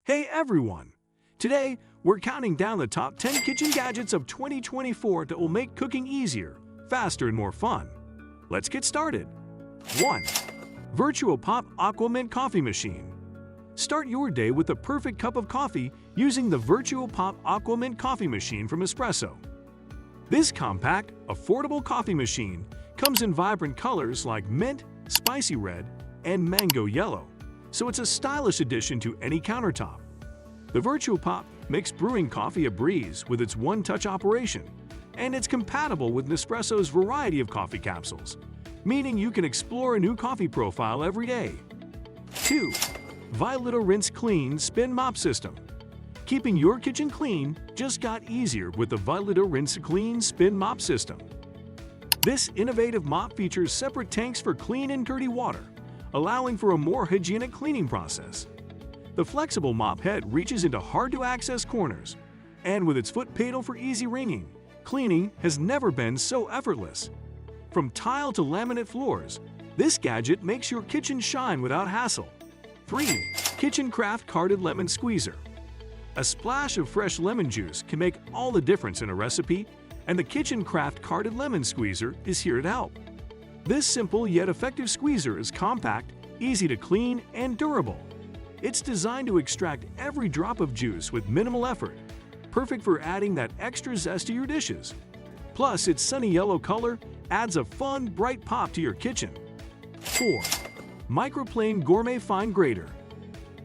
Hey everyone! Today, we're counting down the top 10 kitchen gadgets of 2024 that will make cooking easier, faster, and more fun. Let's get started. 1. Virtual Pop Aquaman Coffee Machine. Start your day with the perfect cup of coffee using the Virtual Pop Aquaman Coffee Machine from Espresso. This compact, affordable coffee machine comes in vibrant colors like mint, spicy red, and mango yellow, so it's a stylish addition to any countertop. The Virtual Pop makes brewing coffee a breeze with its one-touch operation, and it's compatible with Nespresso's variety of coffee capsules, meaning you can explore a new coffee profile every day. 2. Vietto Rinse Clean Spin Mop System. Keeping your kitchen clean just got easier with the Vietto Rinse Clean Spin Mop System. This innovative mop features separate tanks for clean and dirty water, allowing for a more hygienic cleaning process. The flexible mop head reaches into hard-to-access corners, and with its foot pedal for easy wringing, cleaning has never been so effortless. From tile to laminate floors, this gadget makes your kitchen shine without hassle. 3. Kitchen Craft Carded Lemon Squeezer. A splash of fresh lemon juice can make all the difference in a recipe, and the Kitchen Craft Carded Lemon Squeezer is here to help. This simple yet effective squeezer is compact, easy to clean, and durable. It's designed to extract every drop of juice with minimal effort, perfect for adding that extra zest to your dishes. Plus, its sunny yellow color adds a fun, bright pop to your kitchen. 4. Microplane Gourmet Fine Grater.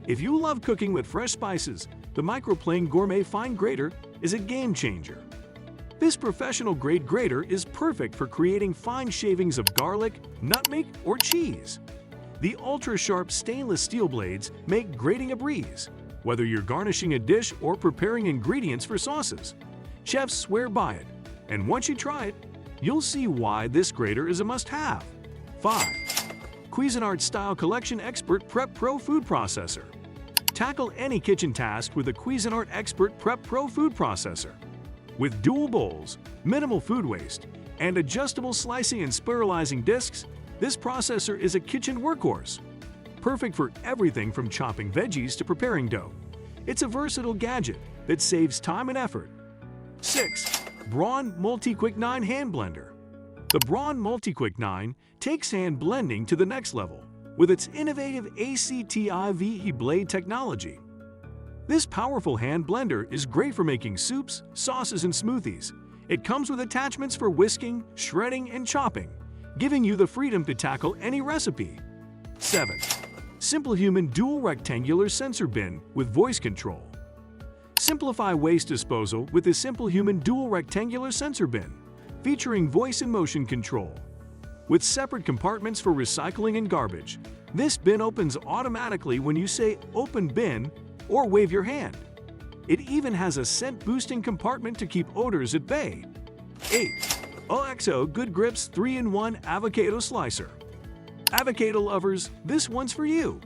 If you love cooking with fresh spices, the Microplane Gourmet Fine Grater is a game changer. This professional-grade grater is perfect for creating fine shavings of garlic, nutmeg, or cheese. The ultra-sharp stainless steel blades make grating a breeze, whether you're garnishing a dish or preparing ingredients for sauces. Chefs swear by it, and once you try it, you'll see why this grater is a must-have. 5. Cuisinart Style Collection Expert Prep Pro Food Processor. Tackle any kitchen task with the Cuisinart Expert Prep Pro Food Processor. With dual bowls, minimal food waste, and adjustable slicing and spiralizing discs, this processor is a kitchen workhorse. Perfect for everything from chopping veggies to preparing dough. It's a versatile gadget that saves time and effort. 6. Braun MultiQuick 9 Hand Blender. The Braun MultiQuick 9 takes hand blending to the next level with its innovative ACTIVE blade technology. This powerful hand blender is great for making soups, sauces, and smoothies. It comes with attachments for whisking, shredding, and chopping, giving you the freedom to tackle any recipe. 7. Simple Human Dual Rectangular Sensor Bin with Voice Control. Simplify waste disposal with the Simple Human Dual Rectangular Sensor Bin, featuring voice and motion control. With separate compartments for recycling and garbage, this bin opens automatically when you say "Open Bin" or wave your hand. It even has a scent-boosting compartment to keep odors at bay. 8. Oxo Good Grips 3-in-1 Avocado Slicer. Avocado lovers, this one's for you!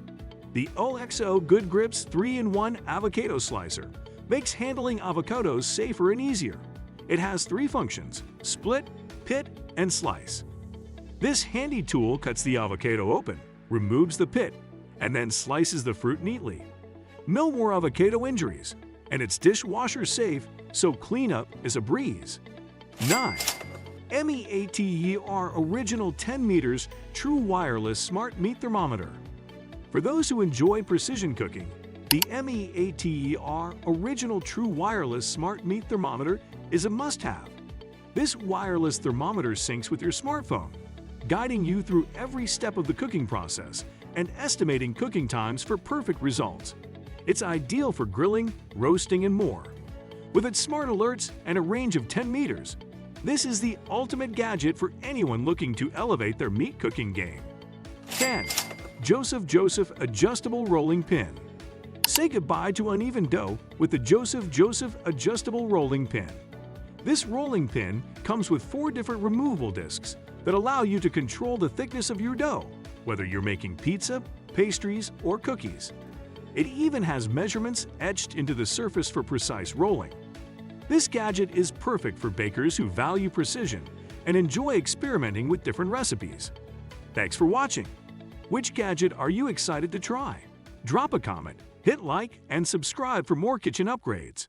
The Oxo Good Grips 3-in-1 Avocado Slicer makes handling avocados safer and easier. It has 3 functions: split, pit, and slice. This handy tool cuts the avocado open, removes the pit, and then slices the fruit neatly. No more avocado injuries, and it's dishwasher safe, so cleanup is a breeze. 9. MEATER Original 10 meters True Wireless Smart Meat Thermometer. For those who enjoy precision cooking, the MEATER Original True Wireless Smart Meat Thermometer is a must-have. This wireless thermometer syncs with your smartphone, guiding you through every step of the cooking process and estimating cooking times for perfect results. It's ideal for grilling, roasting, and more. With its smart alerts and a range of 10 meters, this is the ultimate gadget for anyone looking to elevate their meat cooking game. 10. Joseph Adjustable Rolling Pin. Say goodbye to uneven dough with the Joseph Adjustable Rolling Pin. This rolling pin comes with 4 different removable discs that allow you to control the thickness of your dough, whether you're making pizza, pastries, or cookies. It even has measurements etched into the surface for precise rolling. This gadget is perfect for bakers who value precision and enjoy experimenting with different recipes. Thanks for watching! Which gadget are you excited to try? Drop a comment Hit like and subscribe for more kitchen upgrades.